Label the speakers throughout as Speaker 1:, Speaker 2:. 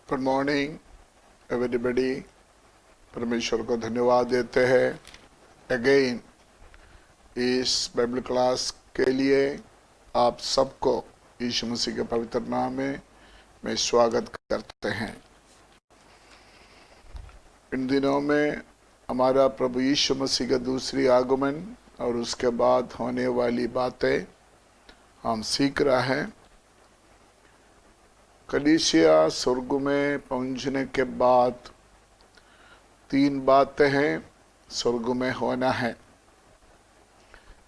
Speaker 1: Good morning everybody. परमेश्वर को धन्यवाद देते हैं अगेन इस बाइबल क्लास के लिए आप सबको यीशु मसीह के पवित्र नाम में स्वागत करते हैं। इन दिनों में हमारा प्रभु यीशु मसीह का दूसरी आगमन और उसके बाद होने वाली बातें हम सीख रहे हैं। कलीसिया स्वर्ग में पहुंचने के बाद 3 बातें हैं स्वर्ग में होना है।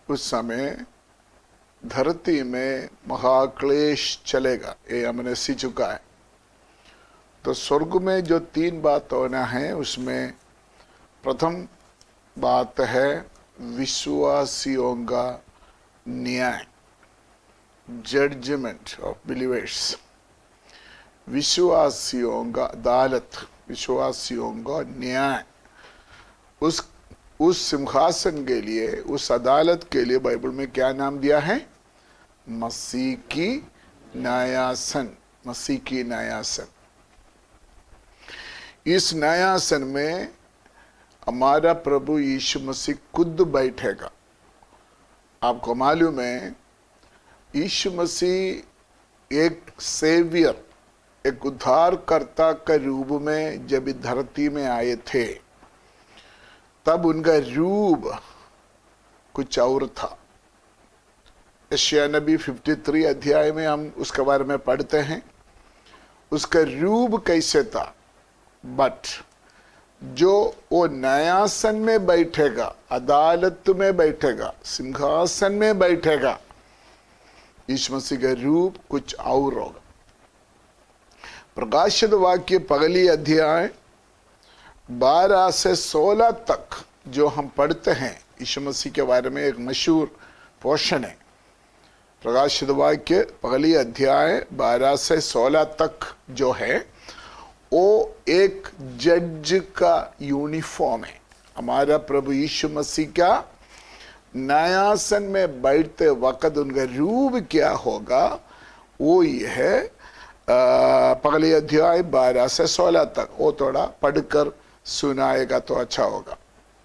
Speaker 1: उस समय धरती में महाक्लेश चलेगा, ये हमने सीख चुका है। तो स्वर्ग में जो 3 बात होना है उसमें प्रथम बात है विश्वासियों का न्याय, जजमेंट ऑफ बिलीवर्स। विश्वासियों का अदालत, विश्वासियों का न्याय। उस सिंहासन के लिए, उस अदालत के लिए बाइबल में क्या नाम दिया है? मसीह की न्यायासन। मसीह की न्यायासन। इस न्यायासन में हमारा प्रभु यीशु मसीह खुद बैठेगा। आपको मालूम है यीशु मसीह एक सेवियर, एक उद्धारकर्ता के रूप में जब धरती में आए थे तब उनका रूप कुछ और था। यशायाह नबी 53 अध्याय में हम उसके बारे में पढ़ते हैं। उसका रूप कैसे था? बट जो वो न्यायासन में बैठेगा, अदालत में बैठेगा, सिंहासन में बैठेगा, यीशु मसीह का रूप कुछ और होगा। प्रकाशित वाक्य पहली अध्याय 12 से 16 तक जो हम पढ़ते हैं, यीशु मसीह के बारे में एक मशहूर पोर्शन है। प्रकाशित वाक्य पहली अध्याय 12 से 16 तक जो है वो एक जज का यूनिफॉर्म है। हमारा प्रभु यीशु मसीह का न्यायासन में बैठते वक्त उनका रूप क्या होगा, वो ये है पहले अध्याय 12 से 16 तक। वो थोड़ा पढ़कर सुनाएगा तो अच्छा होगा।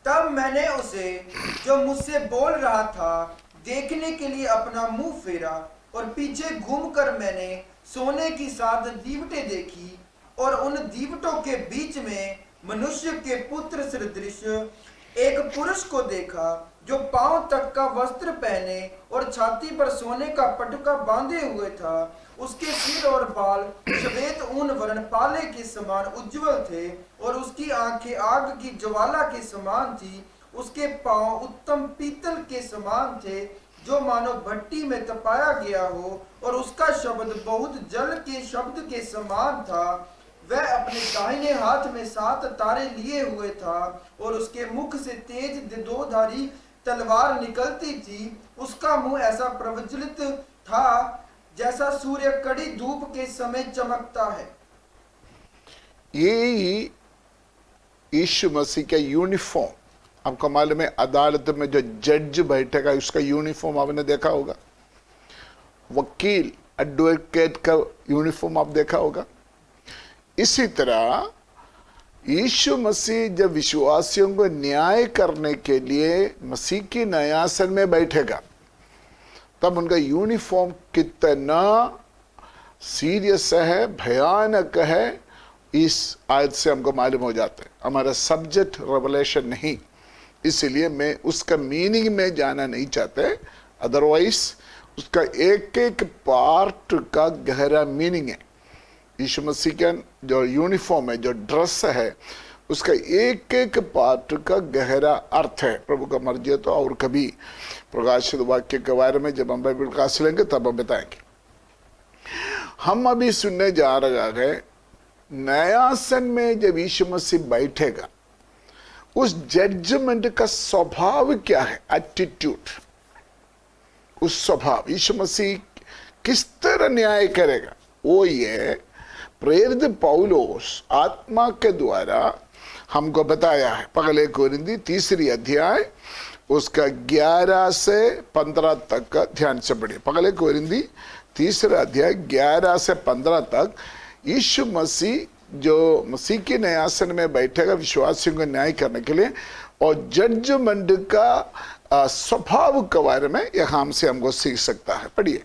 Speaker 2: तब मैंने उसे जो मुझसे बोल रहा था देखने के लिए अपना मुंह फेरा, और पीछे घूमकर मैंने सोने की 7 दीवटें देखी, और उन दीवटों के बीच में मनुष्य के पुत्र सदृश एक पुरुष को देखा, जो पांव तक का वस्त्र पहने और छाती पर सोने का पटका बांधे हुए था। उसके सिर और बाल श्वेत ऊन वर्ण पाले के समान उज्जवल थे, और उसकी आंखें आग की ज्वाला के समान थी। उसके पांव उत्तम पीतल के समान थे, जो मानो भट्टी में तपाया गया हो, और उसका शब्द बहुत जल के शब्द के समान था। वह अपने दाहिने हाथ में 7 तारे लिए हुए था, और उसके मुख से तेज 2धारी तलवार निकलती थी। उसका मुंह ऐसा प्रज्वलित था जैसा सूर्य कड़ी धूप के समय चमकता है।
Speaker 1: ये यीशु मसीह का यूनिफॉर्म। आपको मालूम है अदालत में जो जज बैठेगा उसका यूनिफॉर्म आपने देखा होगा। वकील, एडवोकेट का यूनिफॉर्म आप देखा होगा। इसी तरह यीशु मसीह जब विश्वासियों को न्याय करने के लिए मसीह की न्यायासन में बैठेगा तब उनका यूनिफॉर्म कितना सीरियस है, भयानक है, इस आयत से हमको मालूम हो जाता है। हमारा सब्जेक्ट रेवलेशन नहीं, इसलिए मैं उसका मीनिंग में जाना नहीं चाहते। अदरवाइज उसका एक एक पार्ट का गहरा मीनिंग है। यीशु मसीह का जो यूनिफॉर्म है, जो ड्रेस है, उसका एक एक पार्ट का गहरा अर्थ है। प्रभु का मर्जी है तो और कभी प्रकाशित वाक्य के बारे में जब हम बाइबल क्लास लेंगे तब हम बताएंगे। हम अभी सुनने जा रहे हैं न्यायासन में जब यीशु मसीह बैठेगा उस जजमेंट का स्वभाव क्या है, एटीट्यूड। उस स्वभाव यीशु मसीह किस तरह न्याय करेगा, वो ये प्रेरित पौलुस आत्मा के द्वारा हमको बताया है। पहले कोरिन्थी 3 अध्याय उसका 11 से 15 तक का ध्यान से पढ़िए। पहले कोरिन्थी 3 अध्याय 11 से 15 तक यीशु मसीह जो मसीह के न्यायासन में बैठेगा विश्वासियों को न्याय करने के लिए, और जजमेंट का स्वभाव के बारे में यहां से हमको सीख सकता है। पढ़िए।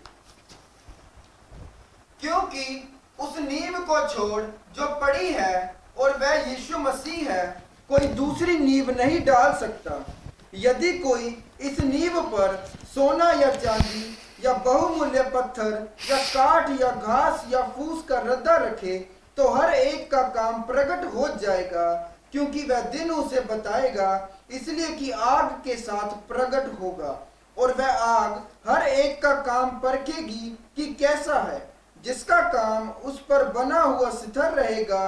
Speaker 2: क्योंकि उस नींव को छोड़ जो पड़ी है और वह यीशु मसीह है, कोई दूसरी नींव नहीं डाल सकता। यदि कोई इस नींव पर सोना या चांदी या बहुमूल्य पत्थर या काठ या घास या फूस का रद्दा रखे, तो हर एक का काम प्रकट हो जाएगा, क्योंकि वह दिन उसे बताएगा, इसलिए कि आग के साथ प्रकट होगा। और वह आग हर एक का काम परखेगी कि कैसा है। जिसका काम उस पर बना हुआ स्थिर रहेगा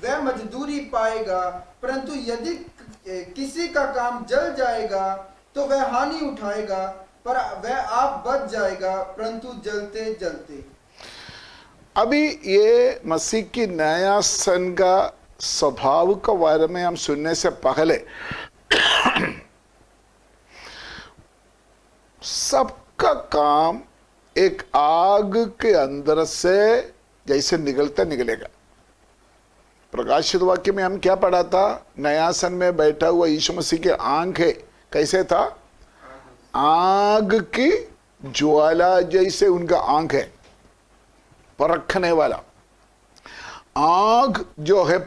Speaker 2: वह मजदूरी पाएगा, परंतु यदि किसी का काम जल जाएगा तो वह हानि उठाएगा, पर वह आप बच जाएगा, परंतु जलते जलते।
Speaker 1: अभी ये मसीह की न्यायासन का स्वभाव के बारे में हम सुनने से पहले सबका काम एक आग के अंदर से जैसे निकलता निकलेगा। प्रकाशित वाक्य में हम क्या पढ़ा था? न्यायासन में बैठा हुआ यीशु मसीह के आंखें कैसे था? आग की ज्वाला जैसे उनका आंख है, परखने वाला। आग जो है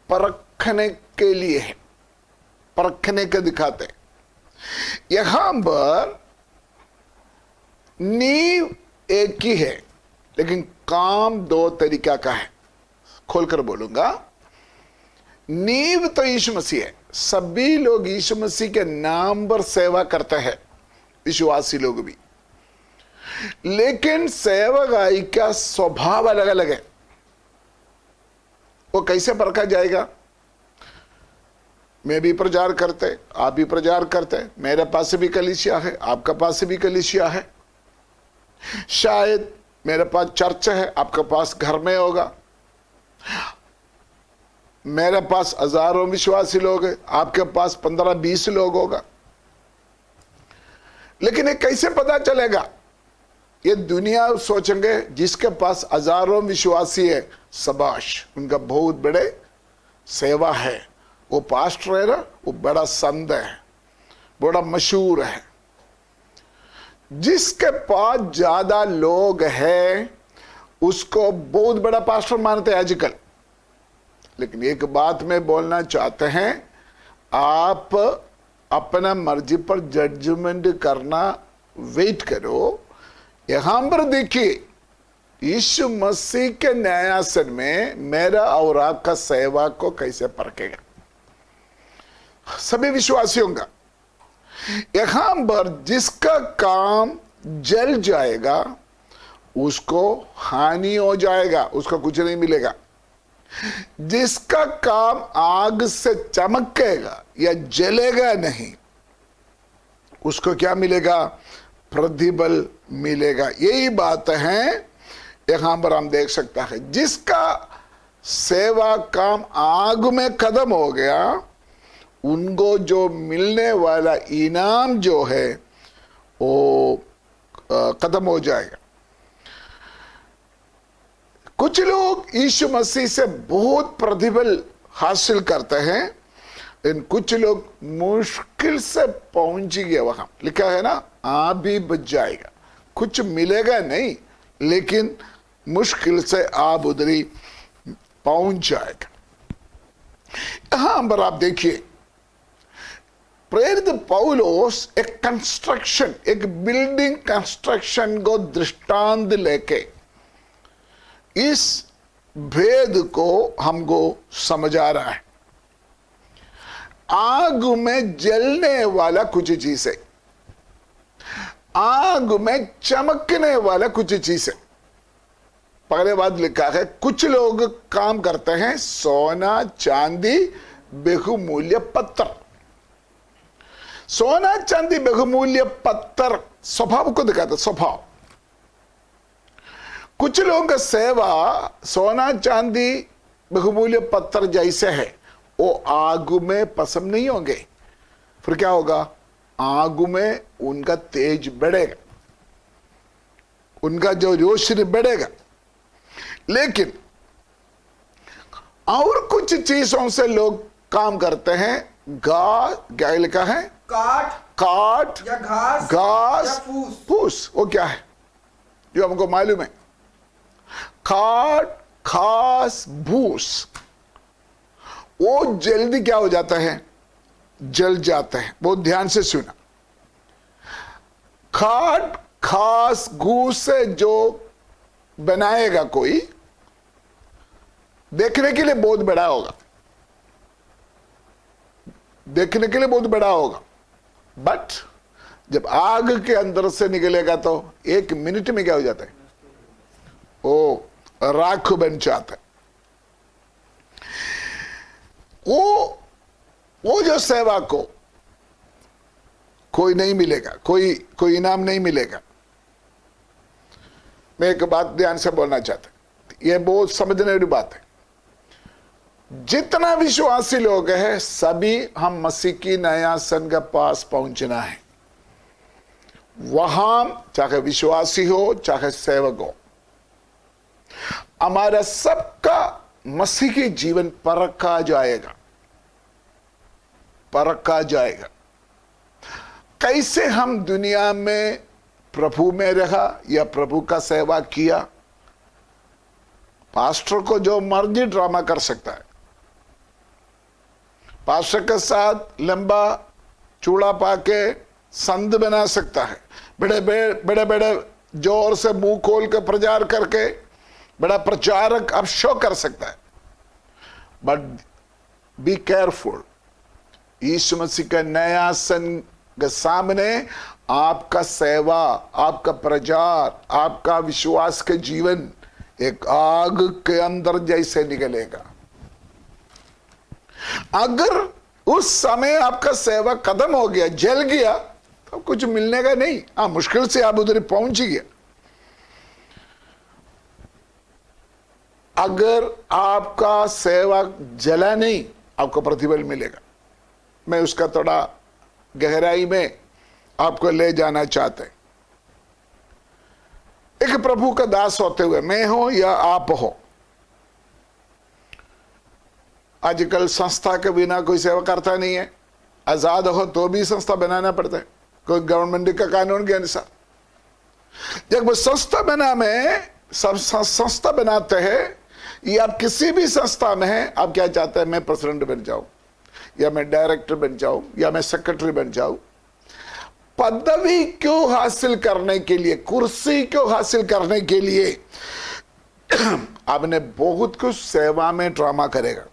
Speaker 1: परखने के लिए है, परखने के दिखाते। यहां पर नींव एक ही है, लेकिन काम दो तरीका का है। खोलकर बोलूंगा, नींव तो यीशु मसीह है। सभी लोग यीशु मसीह के नाम पर सेवा करते हैं, विश्वासी लोग भी। लेकिन सेवकाई का स्वभाव अलग अलग है। वो कैसे परखा जाएगा? मैं भी प्रचार करते, आप भी प्रचार करते, मेरे पास भी कलीसिया है, आपका पास भी कलीसिया है। शायद मेरे पास चर्च है, आपके पास घर में होगा। मेरे पास हजारों विश्वासी लोग हैं, आपके पास 15-20 लोग होगा। लेकिन ये कैसे पता चलेगा? ये दुनिया सोचेंगे जिसके पास हजारों विश्वासी है, शाबाश, उनका बहुत बड़े सेवा है, वो पास्टर है ना, वो बड़ा संत है, बड़ा मशहूर है। जिसके पास ज्यादा लोग हैं उसको बहुत बड़ा पास्टर मानते हैं आजकल। लेकिन एक बात मैं बोलना चाहते हैं, आप अपना मर्जी पर जजमेंट करना वेट करो। यहां पर देखिए, यीशु मसीह के न्यायासन में मेरा और आपका सेवा को कैसे परखेगा? सभी विश्वासियों का। यहां पर जिसका काम जल जाएगा उसको हानि हो जाएगा, उसको कुछ नहीं मिलेगा। जिसका काम आग से चमकेगा या जलेगा नहीं, उसको क्या मिलेगा? प्रतिफल मिलेगा। यही बात है यहां पर हम देख सकता है। जिसका सेवा काम आग में खत्म हो गया, उनको जो मिलने वाला इनाम जो है वो खत्म हो जाएगा। कुछ लोग यीशु मसीह से बहुत प्रतिफल हासिल करते हैं, लेकिन कुछ लोग मुश्किल से पहुंच गए। वहां लिखा है ना, आप भी बच जाएगा, कुछ मिलेगा नहीं, लेकिन मुश्किल से आप उधरी पहुंच जाएगा। यहां पर आप देखिए, प्रेरित पौलुस एक कंस्ट्रक्शन, एक बिल्डिंग कंस्ट्रक्शन को दृष्टांत लेके इस भेद को हमको समझा रहा है। आग में जलने वाला कुछ चीज है, आग में चमकने वाला कुछ चीज है। पहले बात लिखा है, कुछ लोग काम करते हैं सोना चांदी बहुमूल्य पत्थर। सोना चांदी बहुमूल्य पत्थर स्वभाव को दिखाता, स्वभाव। कुछ लोगों का सेवा सोना चांदी बहुमूल्य पत्थर जैसे है, वो आग में पसंद नहीं होंगे। फिर क्या होगा? आग में उनका तेज बढ़ेगा, उनका जो रोशनी बढ़ेगा। लेकिन और कुछ चीजों से लोग काम करते हैं। क्या लिखा है? काट
Speaker 2: या घास
Speaker 1: घास
Speaker 2: या फूस।
Speaker 1: फूस, वो क्या है जो हमको मालूम है? काट घास भूस, वो जल्दी क्या हो जाता है? जल जाते हैं। बहुत ध्यान से सुना। काट घास घूस से जो बनाएगा कोई, देखने के लिए बहुत बड़ा होगा, देखने के लिए बहुत बड़ा होगा, बट जब आग के अंदर से निकलेगा तो 1 मिनट में क्या हो जाता है? ओ राख बन जाता है। वो जो सेवा को कोई नहीं मिलेगा, कोई इनाम नहीं मिलेगा। मैं एक बात ध्यान से बोलना चाहता हूं, यह बहुत समझने वाली बात है। जितना विश्वासी लोग हैं, सभी हम मसीह की नया सन के पास पहुंचना है। वहां चाहे विश्वासी हो चाहे सेवक हो, हमारा सबका मसीह की जीवन परखा जाएगा, परखा जाएगा। कैसे हम दुनिया में प्रभु में रहा या प्रभु का सेवा किया। पास्टर को जो मर्जी ड्रामा कर सकता है, पास्टर के साथ लंबा चूड़ा पाके संत बना सकता है, बड़े बड़े जोर से मुंह खोल के प्रचार करके बड़ा प्रचारक अब शो कर सकता है। बट बी केयरफुल, यीशु मसीह का नया सन के सामने आपका सेवा, आपका प्रचार, आपका विश्वास के जीवन एक आग के अंदर जैसे निकलेगा। अगर उस समय आपका सेवा खत्म हो गया, जल गया, तो कुछ मिलने का नहीं। हाँ, मुश्किल से आप उधर पहुंच गया। अगर आपका सेवा जला नहीं, आपको प्रतिफल मिलेगा। मैं उसका थोड़ा गहराई में आपको ले जाना चाहते हैं। एक प्रभु का दास होते हुए, मैं हो या आप हो, आजकल संस्था के बिना कोई सेवा करता नहीं है। आजाद हो तो भी संस्था बनाना पड़ता है, कोई गवर्नमेंट का कानून के अनुसार। जब वो संस्था बनाते हैं, या आप किसी भी संस्था में हैं, आप क्या चाहते हैं? मैं प्रेसिडेंट बन जाऊं, या मैं डायरेक्टर बन जाऊं, या मैं सेक्रेटरी बन जाऊं। पदवी क्यों हासिल करने के लिए, कुर्सी क्यों हासिल करने के लिए आपने बहुत कुछ सेवा में ड्रामा करेगा।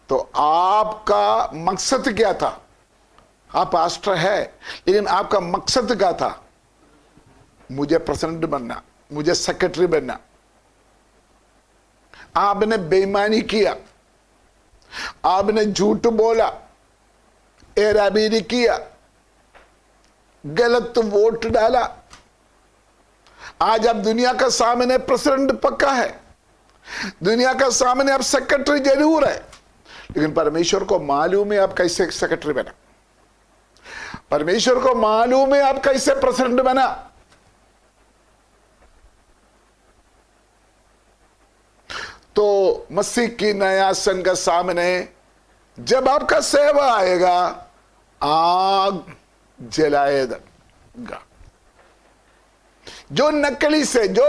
Speaker 1: तो आपका मकसद क्या था? आप पास्टर है, लेकिन आपका मकसद क्या था? मुझे प्रेसिडेंट बनना, मुझे सेक्रेटरी बनना। आपने बेईमानी किया, आपने झूठ बोला, हेराफेरी किया, गलत वोट डाला। आज आप दुनिया का सामने प्रेसिडेंट पक्का है, दुनिया का सामने आप सेक्रेटरी जरूर है, लेकिन परमेश्वर को मालूम है आप कैसे सेक्रेटरी बना, परमेश्वर को मालूम है आप कैसे प्रेसिडेंट बना। तो मसीह की नया सन के सामने जब आपका सेवा आएगा, आग जलाएगा। जो नकली से, जो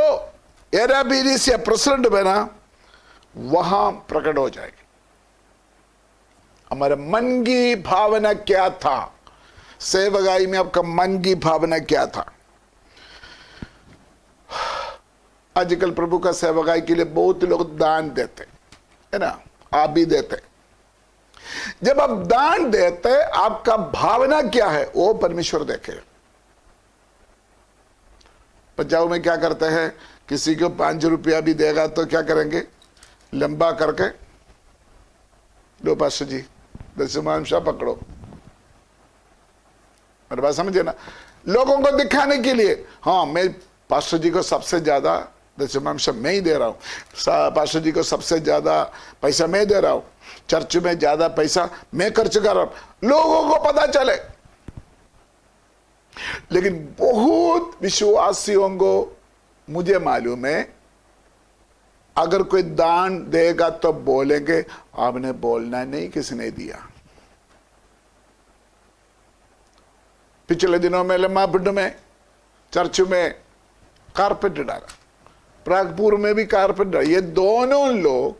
Speaker 1: हेराफेरी से प्रेसिडेंट बना, वहां प्रकट हो जाएगी हमारे मन की भावना क्या था। सेवकाई में आपका मन की भावना क्या था? आजकल प्रभु का सेवकाई के लिए बहुत लोग दान देते है ना, आप भी देते। जब आप दान देते, आपका भावना क्या है वो परमेश्वर देखेगा। पंजाब में क्या करते हैं, किसी को 5 रुपया भी देगा तो क्या करेंगे? लंबा करके, लो पास्टर जी दशमांश पकड़ो। मेरे बात समझे ना? लोगों को दिखाने के लिए, हाँ मैं पास्टर जी को सबसे ज्यादा दशमांश मैं ही दे रहा हूं, पास्टर जी को सबसे ज्यादा पैसा मैं दे रहा हूं, चर्च में ज्यादा पैसा मैं खर्च कर रहा हूं, लोगों को पता चले। लेकिन बहुत विश्वासियों को मुझे मालूम है अगर कोई दान देगा तो बोलेंगे आपने बोलना नहीं, किसने दिया। पिछले दिनों में लम्मापुर में चर्च में कारपेट डाला, प्रागपुर में भी कारपेट डाला। ये दोनों लोग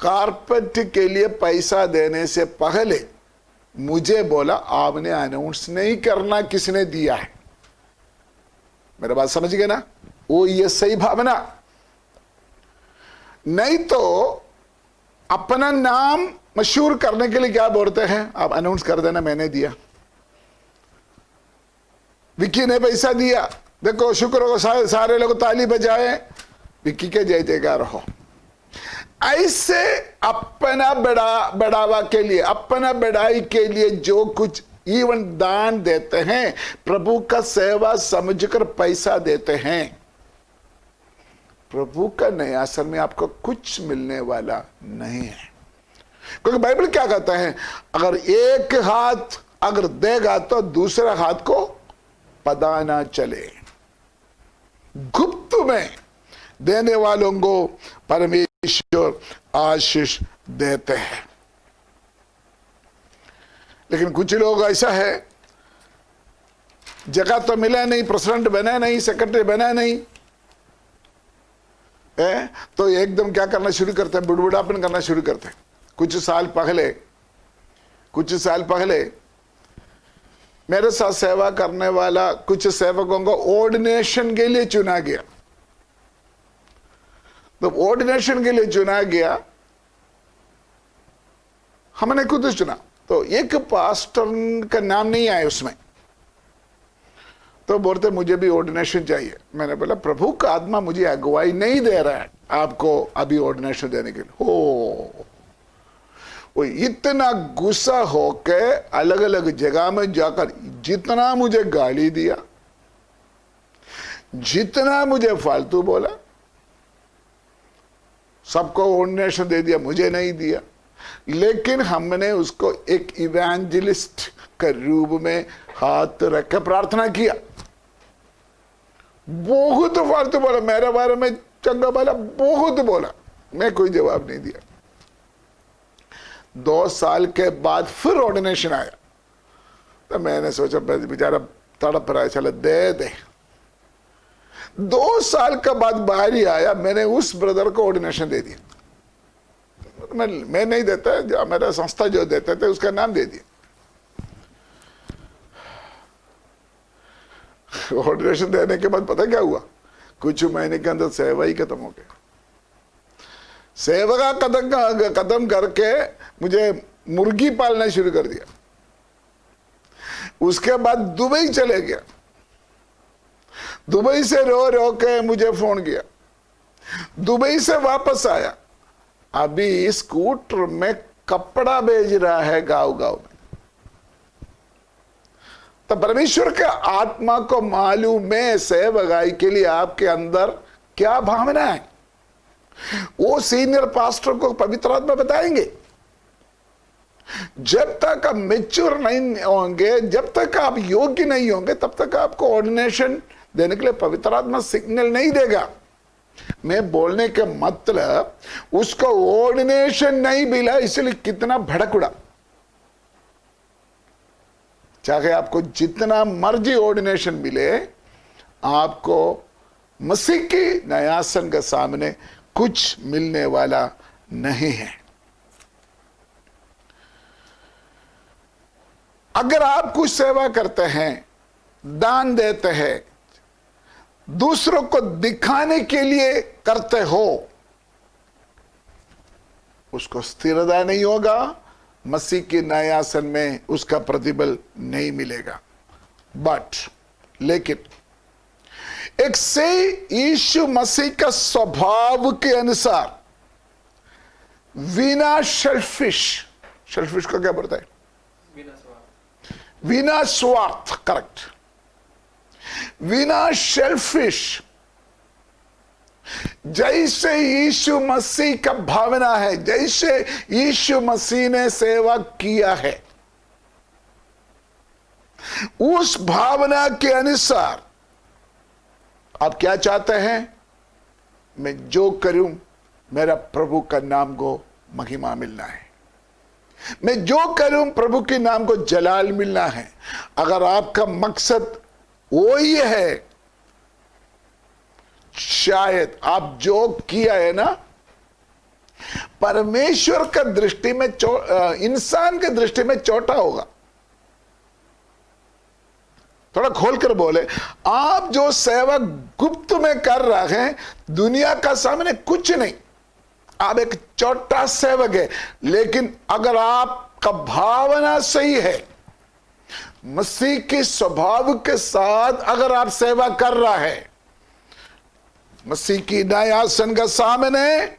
Speaker 1: कारपेट के लिए पैसा देने से पहले मुझे बोला आपने अनाउंस नहीं करना किसने दिया है। मेरा बात समझ गए ना? वो ये सही भावना। नहीं तो अपना नाम मशहूर करने के लिए क्या बोलते हैं, आप अनाउंस कर देना मैंने दिया, विक्की ने पैसा दिया, देखो शुक्र हो, सारे लोग ताली बजाए, विक्की के जय जयकार हो। ऐसे अपना बढ़ावा के लिए, अपना बढ़ाई के लिए जो कुछ इवन दान देते हैं, प्रभु का सेवा समझकर पैसा देते हैं, प्रभु का न्यायासन में आपको कुछ मिलने वाला नहीं है। क्योंकि बाइबल क्या कहता है, अगर एक हाथ अगर देगा तो दूसरा हाथ को पता ना चले। गुप्त में देने वालों को परमेश्वर आशीष देते हैं। लेकिन कुछ लोग ऐसा है, जगह तो मिला नहीं, प्रेसिडेंट बना नहीं, सेक्रेटरी बना नहीं, तो एकदम क्या करना शुरू करते हैं, बुड़बुड़ापन करना शुरू करते हैं। कुछ साल पहले मेरे साथ सेवा करने वाला कुछ सेवकों को ऑर्डिनेशन के लिए चुना गया। तो ऑर्डिनेशन के लिए चुना गया, हमने खुद चुना, तो एक पास्टर का नाम नहीं आया उसमें। तो बोलते मुझे भी ऑर्डिनेशन चाहिए। मैंने बोला प्रभु का आत्मा मुझे अगुवाई नहीं दे रहा है आपको अभी ऑर्डिनेशन देने के लिए। वो इतना गुस्सा होके अलग अलग जगह में जाकर जितना मुझे गाली दिया, जितना मुझे फालतू बोला, सबको ऑर्डिनेशन दे दिया, मुझे नहीं दिया। लेकिन हमने उसको एक इवेंजलिस्ट के रूप में हाथ रख प्रार्थना किया। बहुत फालतू बोला, मेरे बारे में चंगा बोला, बहुत बोला, मैं कोई जवाब नहीं दिया। 2 साल के बाद फिर ऑर्डिनेशन आया, तो मैंने सोचा बेचारा तड़प रहा है, चलो दे दे। 2 साल के बाद बाहरी आया, मैंने उस ब्रदर को ऑर्डिनेशन दे दिया। मैं नहीं देता, जो मेरा संस्था जो देते थे उसका नाम दे दिया। ऑर्डिनेशन देने के बाद पता क्या हुआ, कुछ महीने के अंदर सेवा ही खत्म हो गया। सेवा का कदम करके मुझे मुर्गी पालना शुरू कर दिया। उसके बाद दुबई चले गया, दुबई से रो के मुझे फोन किया, दुबई से वापस आया, अभी स्कूटर में कपड़ा भेज रहा है गांव गांव में। तो परमेश्वर के आत्मा को मालूम है सेवकाई के लिए आपके अंदर क्या भावना है। वो सीनियर पास्टर को पवित्र आत्मा बताएंगे। जब तक आप मेच्योर नहीं होंगे, जब तक आप योग्य नहीं होंगे, तब तक आपको ऑर्डिनेशन देने के लिए पवित्र आत्मा सिग्नल नहीं देगा। मैं बोलने के मतलब उसको ऑर्डिनेशन नहीं मिला इसलिए कितना भड़क उड़ा। चाहे आपको जितना मर्जी ऑर्डिनेशन मिले, आपको मसीह की न्यायासन के सामने कुछ मिलने वाला नहीं है। अगर आप कुछ सेवा करते हैं, दान देते हैं, दूसरों को दिखाने के लिए करते हो, उसको स्थिरता नहीं होगा, मसीह के न्यायासन में उसका प्रतिफल नहीं मिलेगा। लेकिन एक से यीशु मसीह का स्वभाव के अनुसार बिना सेल्फिश को क्या बोलता है, बिना स्वार्थ, करेक्ट, बिना सेल्फिश, जैसे यीशु मसीह का भावना है, जैसे यीशु मसीह ने सेवा किया है, उस भावना के अनुसार आप क्या चाहते हैं, मैं जो करूं मेरा प्रभु का नाम को महिमा मिलना है, मैं जो करूं प्रभु के नाम को जलाल मिलना है। अगर आपका मकसद वो ही है, शायद आप जो किया है ना, परमेश्वर का दृष्टि में इंसान के दृष्टि में छोटा होगा। थोड़ा खोलकर बोले, आप जो सेवा गुप्त में कर रहे हैं, दुनिया का सामने कुछ नहीं, आप एक छोटा सेवक है। लेकिन अगर आपका भावना सही है, मसीह के स्वभाव के साथ अगर आप सेवा कर रहा है, मसीह की न्यायासन का सामने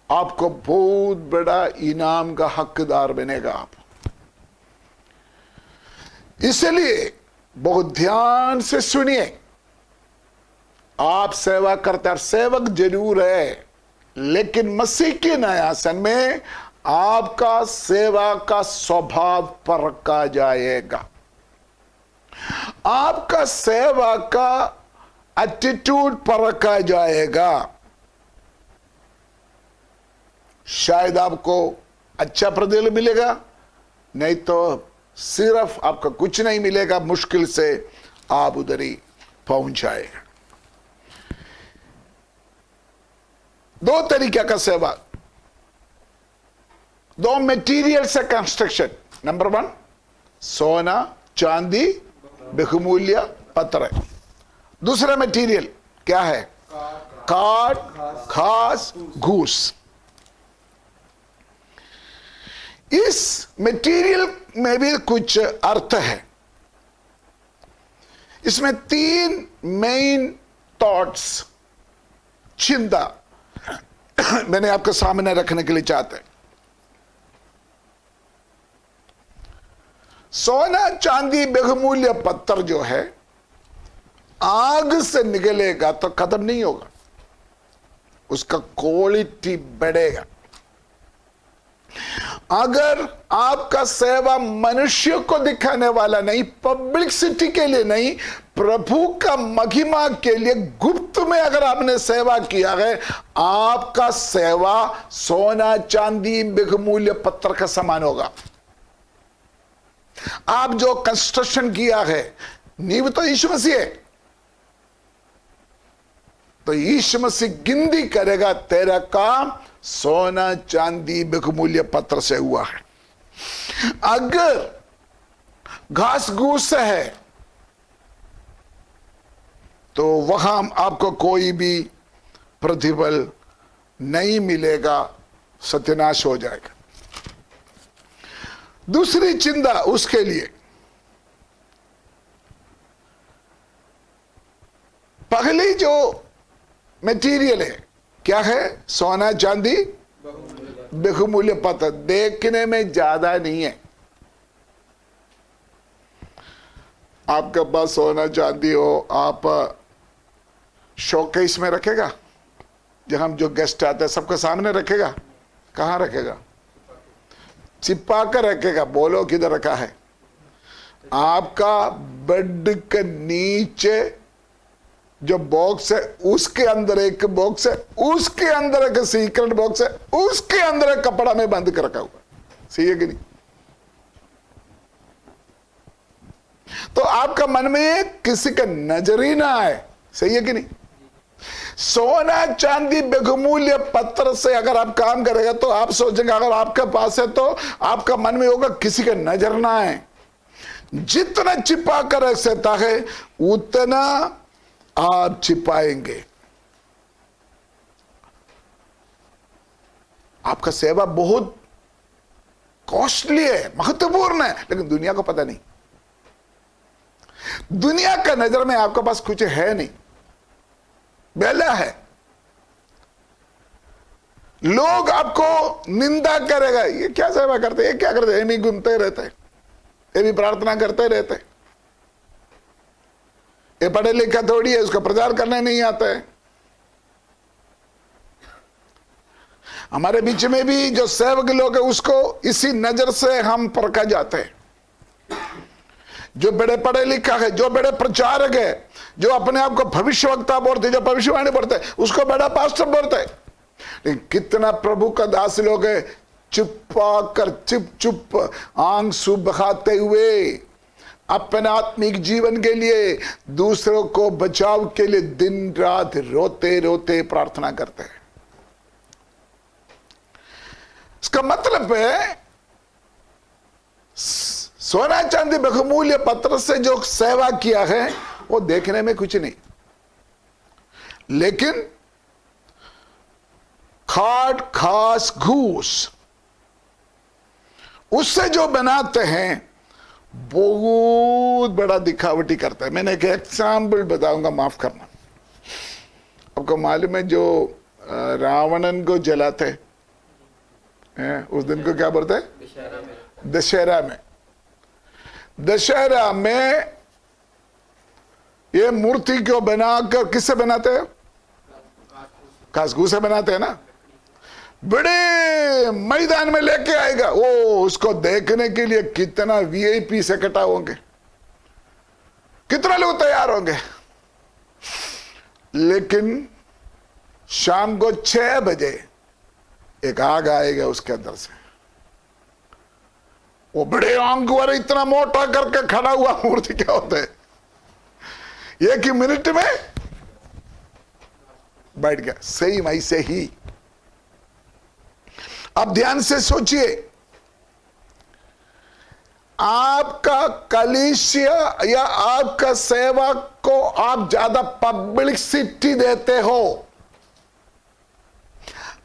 Speaker 1: आपको बहुत बड़ा इनाम का हकदार बनेगा आप। इसलिए बहुत ध्यान से सुनिए, आप सेवा करते हैं, सेवक जरूर है, लेकिन मसीह के न्यायासन में आपका सेवा का स्वभाव परखा जाएगा, आपका सेवा का एटीट्यूड परखा जाएगा। शायद आपको अच्छा प्रतिफल मिलेगा, नहीं तो सिर्फ आपका कुछ नहीं मिलेगा, मुश्किल से आप उधर ही पहुंच जाएगा। दो तरीके का सेवा, दो मटेरियल से कंस्ट्रक्शन। नंबर 1 सोना चांदी बहुमूल्य पत्थर। दूसरा मटेरियल क्या है? काठ घास घूस। इस मटेरियल में भी कुछ अर्थ है। इसमें 3 मेन थॉट्स चिंता मैंने आपके सामने रखने के लिए चाहते हैं। सोना चांदी बहुमूल्य पत्थर जो है, आग से निकलेगा तो खत्म नहीं होगा, उसका क्वालिटी बढ़ेगा। अगर आपका सेवा मनुष्य को दिखाने वाला नहीं, पब्लिसिटी के लिए नहीं, प्रभु का महिमा के लिए गुप्त में अगर आपने सेवा किया है, आपका सेवा सोना चांदी बहुमूल्य पत्थर का समान होगा। आप जो कंस्ट्रक्शन किया है, नींव तो यीशु मसीह है, तो यीशु मसीह गिनती करेगा तेरा काम सोना चांदी बहुमूल्य पत्थर से हुआ है। अगर घास घूस है तो वहां आपको कोई भी प्रतिफल नहीं मिलेगा, सत्यानाश हो जाएगा। दूसरी चिंता उसके लिए, पहली जो मटेरियल है क्या है? सोना चांदी बहुमूल्य पत्थर। देखने में ज्यादा नहीं है, आपके पास सोना चांदी हो, आप शोकेस में रखेगा, जब हम जो गेस्ट आते हैं सबके सामने रखेगा? कहां रखेगा? चिपका कर रखेगा। बोलो किधर रखा है? आपका बेड के नीचे जो बॉक्स है, उसके अंदर एक बॉक्स है, उसके अंदर एक सीक्रेट बॉक्स है, उसके अंदर एक कपड़ा में बंद कर रखा हुआ। सही है कि नहीं? तो आपका मन में किसी का नजर ही ना आए। सही है कि नहीं? सोना चांदी बहुमूल्य पत्थर से अगर आप काम करेगा तो आप सोचेंगे, अगर आपके पास है तो आपका मन में होगा किसी का नजर ना आए। जितना छिपा कर रख सकता है उतना आप छिपाएंगे। आपका सेवा बहुत कॉस्टली है, महत्वपूर्ण है, लेकिन दुनिया को पता नहीं। दुनिया का नजर में आपके पास कुछ है नहीं, बेला है। लोग आपको निंदा करेगा, ये क्या सेवा करते, ये क्या करते, ये भी घूमते रहते, ये भी प्रार्थना करते रहते, ये पढ़े लिखा थोड़ी है, उसका प्रचार करने नहीं आता है। हमारे बीच में भी जो सेवक लोग है उसको इसी नजर से हम परखा जाते हैं। जो बड़े पढ़े लिखा है, जो बड़े प्रचारक है, जो अपने आप को भविष्यवक्ता बोलते, जो भविष्यवाणी बोलते, उसको बड़ा पास्टर बोलते, लेकिन कितना प्रभु का दास लोग है, चुप्पा कर चुप आंसू बहाते हुए अपने आत्मिक जीवन के लिए, दूसरों को बचाव के लिए दिन रात रोते रोते प्रार्थना करते हैं। इसका मतलब है सोना चांदी बहुमूल्य पत्र से जो सेवा किया है वो देखने में कुछ नहीं, लेकिन खाट खास घूस उससे जो बनाते हैं बहुत बड़ा दिखावटी करता है। मैंने एक एग्जाम्पल बताऊंगा, माफ करना। आपको मालूम है जो रावणन को जलाते हैं, उस दिन को क्या बोलते हैं? दशहरा में। दशहरा में ये मूर्ति को बनाकर किससे बनाते हैं? घास-घूस से बनाते हैं ना। बड़े मैदान में लेके आएगा, ओ उसको देखने के लिए कितना वीआईपी से इकट्ठा होंगे, कितना लोग तैयार होंगे। लेकिन शाम को 6 बजे एक आग आएगा उसके अंदर से, वो बड़े आंख वाले इतना मोटा करके खड़ा हुआ मूर्ति क्या होता है, एक ही मिनट में बैठ गया। सही वैसे ही अब ध्यान से सोचिए, आपका कलीसिया या आपका सेवा को आप ज्यादा पब्लिसिटी देते हो।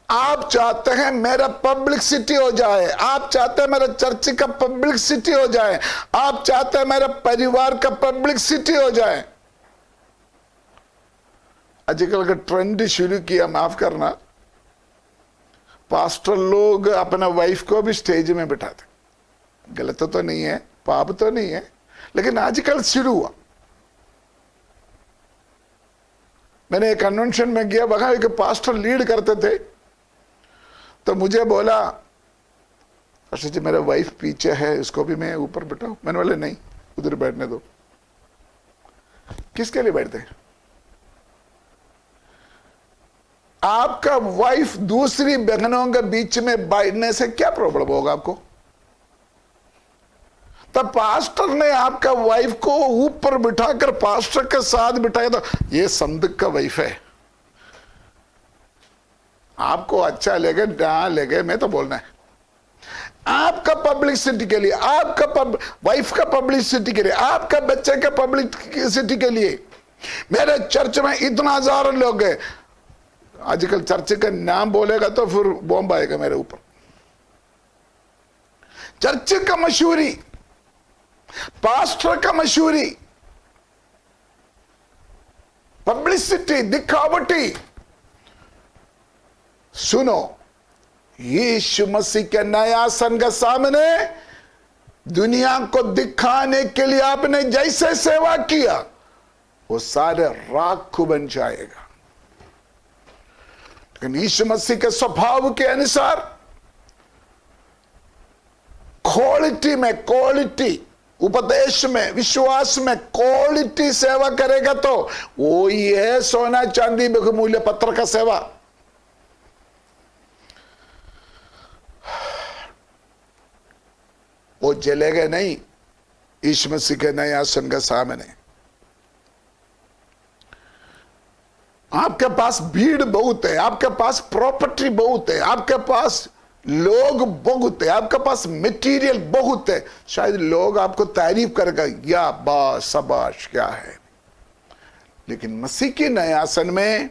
Speaker 1: आप चाहते हैं मेरा पब्लिसिटी हो जाए, आप चाहते हैं मेरा चर्च का पब्लिसिटी हो जाए, आप चाहते हैं मेरा परिवार का पब्लिसिटी हो जाए। आजकल का ट्रेंड शुरू किया, माफ करना, पास्टर लोग अपना वाइफ को भी स्टेज में बिठाते। गलत तो नहीं है, पाप तो नहीं है, लेकिन आजकल शुरू हुआ। मैंने एक कन्वेंशन में गया, वहां एक पास्टर लीड करते थे, तो मुझे बोला अच्छा जी मेरा वाइफ पीछे है, उसको भी मैं ऊपर बिठाऊं? मैंने बोले नहीं, उधर बैठने दो। किसके लिए बैठते? आपका वाइफ दूसरी बहनों के बीच में बैठने से क्या प्रॉब्लम होगा आपको? तब पास्टर ने आपका वाइफ को ऊपर बिठाकर पास्टर के साथ बिठाया, तो ये संदिग्ध का वाइफ है। आपको अच्छा लगे ना लगे, मैं तो बोलना है आपका पब्लिसिटी के लिए, आपका वाइफ का पब्लिसिटी के लिए, आपका बच्चे का पब्लिसिटी के लिए। मेरे चर्च में इतना हजार लोग हैं, आजकल चर्च का नाम बोलेगा तो फिर बॉम्ब आएगा मेरे ऊपर। चर्च का मशहूरी, पास्टर का मशहूरी, पब्लिसिटी, दिखावटी। सुनो, यीशु मसीह के नया सन के सामने दुनिया को दिखाने के लिए आपने जैसे सेवा किया वो सारे राख बन जाएगा। लेकिन यीशु मसीह के स्वभाव के अनुसार क्वालिटी में, क्वालिटी उपदेश में, विश्वास में क्वालिटी सेवा करेगा तो वो ही है सोना चांदी बहुमूल्य पत्र का सेवा। वो जलेगा नहीं यीशु मसीह के नए आसन के सामने। आपके पास भीड़ बहुत है, आपके पास प्रॉपर्टी बहुत है, आपके पास लोग बहुत है, आपके पास मटेरियल बहुत है, शायद लोग आपको तारीफ करेगा, या बास शाबाश क्या है। लेकिन मसीह के नए आसन में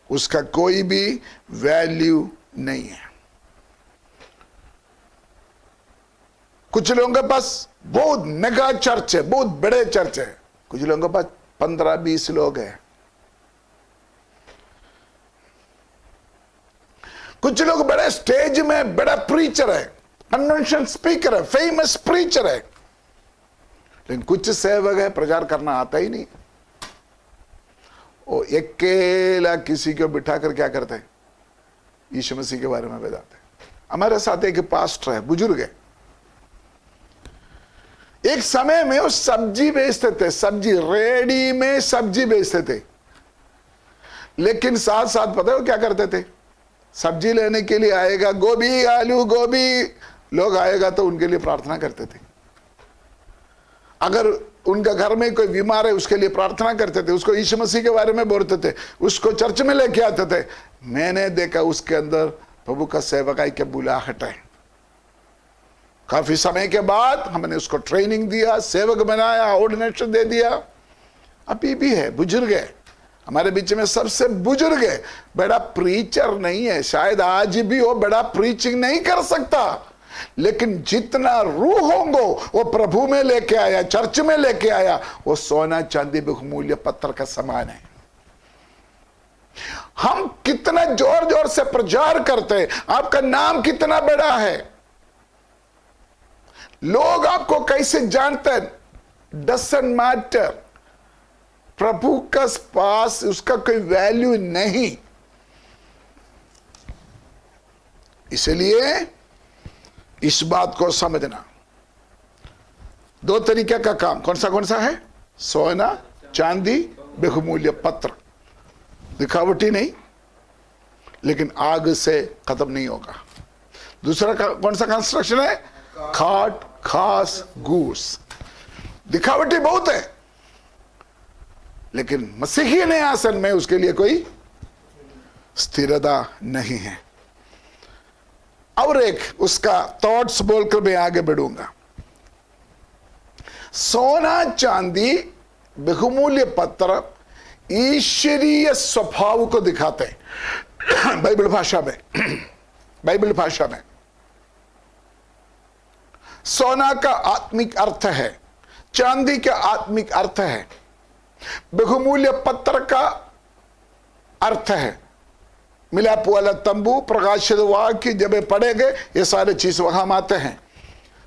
Speaker 1: उसका कोई भी वैल्यू नहीं है। कुछ लोगों के पास बहुत मेगा चर्च है, बहुत बड़े चर्च है, कुछ लोगों के पास 15-20 लोग हैं। कुछ लोग बड़े स्टेज में बड़ा प्रीचर है, कन्वेंशन स्पीकर है, फेमस प्रीचर है, लेकिन कुछ सेवक है प्रचार करना आता ही नहीं। वो अकेला किसी को बिठाकर क्या करते हैं? यीशु मसीह के बारे में बताते हैं। हमारे साथ एक पास्टर है, बुजुर्ग है, एक समय में वो सब्जी बेचते थे, सब्जी रेडी में सब्जी बेचते थे, लेकिन साथ साथ पता है वो क्या करते थे? सब्जी लेने के लिए आएगा, गोभी आलू गोभी, लोग आएगा तो उनके लिए प्रार्थना करते थे। अगर उनका घर में कोई बीमार है उसके लिए प्रार्थना करते थे, उसको यीशु मसीह के बारे में बोलते थे, उसको चर्च में लेके आते थे। मैंने देखा उसके अंदर प्रभु का सेवकाई के बुलाहट है। काफी समय के बाद हमने उसको ट्रेनिंग दिया, सेवक बनाया, ऑर्डिनेशन दे दिया। अभी भी है, बुजुर्ग है हमारे बीच में, सबसे बुजुर्ग है, बड़ा प्रीचर नहीं है, शायद आज भी वो बड़ा प्रीचिंग नहीं कर सकता, लेकिन जितना रूह होंगे वो प्रभु में लेके आया, चर्च में लेके आया, वो सोना चांदी बहुमूल्य पत्थर का समान है। हम कितना जोर जोर से प्रचार करते हैं, आपका नाम कितना बड़ा है, लोग आपको कैसे जानते हैं, डजंट मैटर। प्रभु का पास उसका कोई वैल्यू नहीं। इसलिए इस बात को समझना। दो तरीके का काम कौन सा है? सोना चांदी बहुमूल्य पत्र, दिखावटी नहीं, लेकिन आग से खत्म नहीं होगा। दूसरा कौन सा कंस्ट्रक्शन है? खाट खास घूस, दिखावटी बहुत है, लेकिन मसीही न्यायासन में उसके लिए कोई स्थिरता नहीं है। और एक उसका थॉट्स बोलकर मैं आगे बढ़ूंगा। सोना चांदी बहुमूल्य पत्र ईश्वरीय स्वभाव को दिखाते हैं बाइबल भाषा में। बाइबल भाषा में सोना का आत्मिक अर्थ है, चांदी का आत्मिक अर्थ है, बहुमूल्य पत्र का अर्थ है मिलाप वाला तंबू, प्रकाशित वाक्य जब पढ़ेंगे ये सारे चीज वहां आते हैं।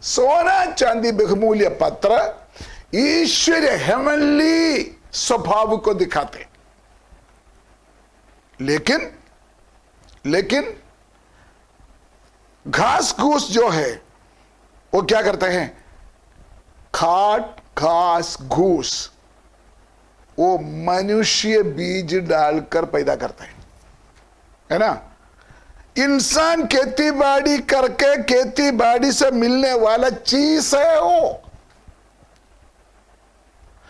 Speaker 1: सोना चांदी बहुमूल्य पत्र ईश्वर हेवनली स्वभाव को दिखाते, लेकिन घास घूस जो है वो क्या करते हैं? खाट घास घूस वो मनुष्य बीज डालकर पैदा करते हैं, है ना। इंसान खेती बाड़ी करके खेती बाड़ी से मिलने वाला चीज है वो।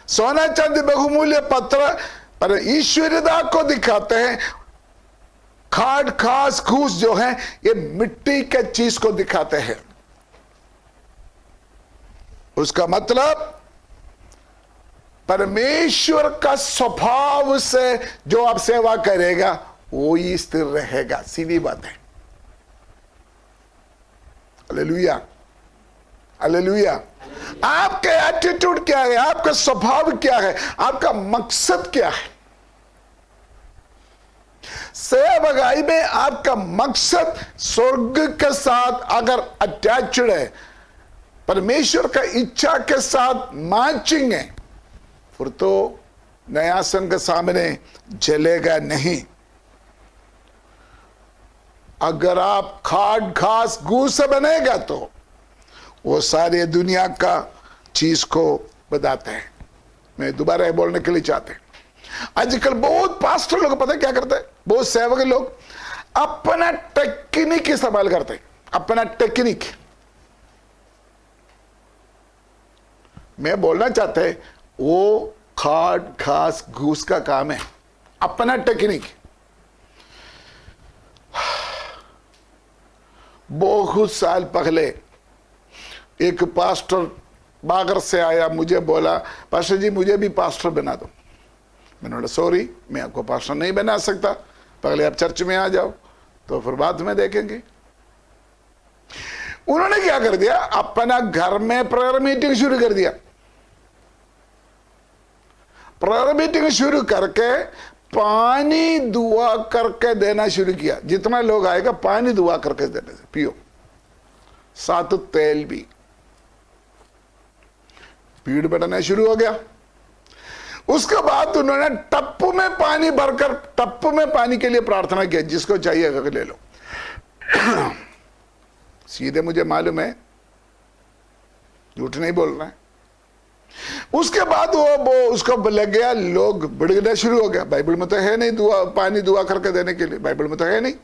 Speaker 1: सोना चांदी बहुमूल्य पत्र पर ईश्वरता को दिखाते हैं। खाट खास घूस जो है ये मिट्टी के चीज को दिखाते हैं। उसका मतलब परमेश्वर का स्वभाव से जो आप सेवा करेगा वो ही स्थिर रहेगा, सीधी बात है। Hallelujah, hallelujah. आपका एटीट्यूड क्या है, आपका स्वभाव क्या है, आपका मकसद क्या है? सेवकाई में आपका मकसद स्वर्ग के साथ अगर अटैच्ड है, परमेश्वर का इच्छा के साथ मैचिंग है, फिर तो न्यायासन के सामने जलेगा नहीं। अगर आप खाट घास घूस से बनेगा तो वो सारे दुनिया का चीज को बताते हैं। मैं दोबारा बोलने के लिए चाहते हैं, आजकल बहुत पास्टर लोग पता है क्या करते हैं, बहुत सेवक लोग अपना टेक्निक इस्तेमाल करते हैं, अपना टेक्निक। मैं बोलना चाहते हैं वो खाट घास घूस का काम है, अपना टेक्निक। बहुत साल पहले एक पास्टर बागर से आया, मुझे बोला पास्टर जी मुझे भी पास्टर बना दो। मैंने बोला सॉरी मैं आपको पास्टर नहीं बना सकता, पहले आप चर्च में आ जाओ तो फिर बाद में देखेंगे। उन्होंने क्या कर दिया, अपना घर में प्रेयर मीटिंग शुरू कर दिया। प्रेयर मीटिंग शुरू करके पानी दुआ करके देना शुरू किया। जितना लोग आएगा पानी दुआ करके देने से पियो, साथ तेल भी। भीड़ बढ़ना शुरू हो गया। उसके बाद उन्होंने टप में पानी भरकर टप में पानी के लिए प्रार्थना किया, जिसको चाहिए अगर ले लो। सीधे मुझे मालूम है, झूठ नहीं बोल रहा है। उसके बाद वो उसको लग गया, लोग बढ़ना शुरू हो गया। बाइबल में तो है नहीं दुआ, पानी दुआ करके देने के लिए, बाइबल में तो है नहीं।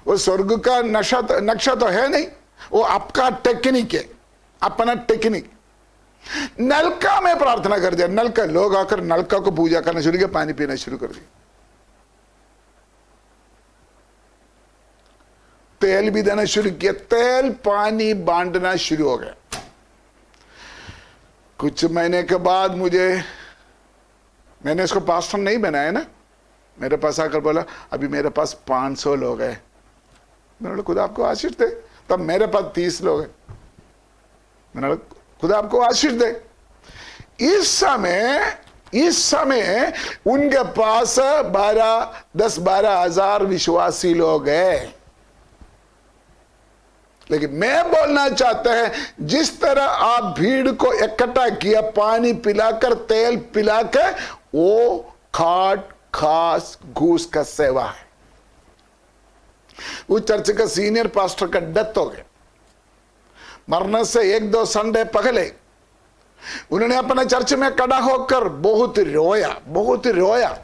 Speaker 1: वो स्वर्ग का नक्शा तो है नहीं, वो आपका टेक्निक है, अपना टेक्निक। नलका में प्रार्थना कर दिया, नलका, लोग आकर नलका को पूजा करना शुरू किया, पानी पीना शुरू कर दिया, तेल भी देना शुरू किया, तेल पानी बांटना शुरू हो गया। कुछ महीने के बाद मैंने इसको पास्टर नहीं बनाया ना, मेरे पास आकर बोला अभी मेरे पास 500 लोग हैं। मैंने बोला खुदा आपको आशीष दे। तब मेरे पास 30 लोग हैं। मैंने बोला खुदा आपको आशीष दे। इस समय उनके पास 10-12 हजार विश्वासी लोग हैं। लेकिन मैं बोलना चाहता है, जिस तरह आप भीड़ को इकट्ठा किया, पानी पिलाकर, तेल पिलाकर, वो खाट खास घूस का सेवा है। वो चर्च का सीनियर पास्टर का डेथ हो गया, मरने से 1-2 संडे पहले उन्होंने अपने चर्च में खड़ा होकर बहुत रोया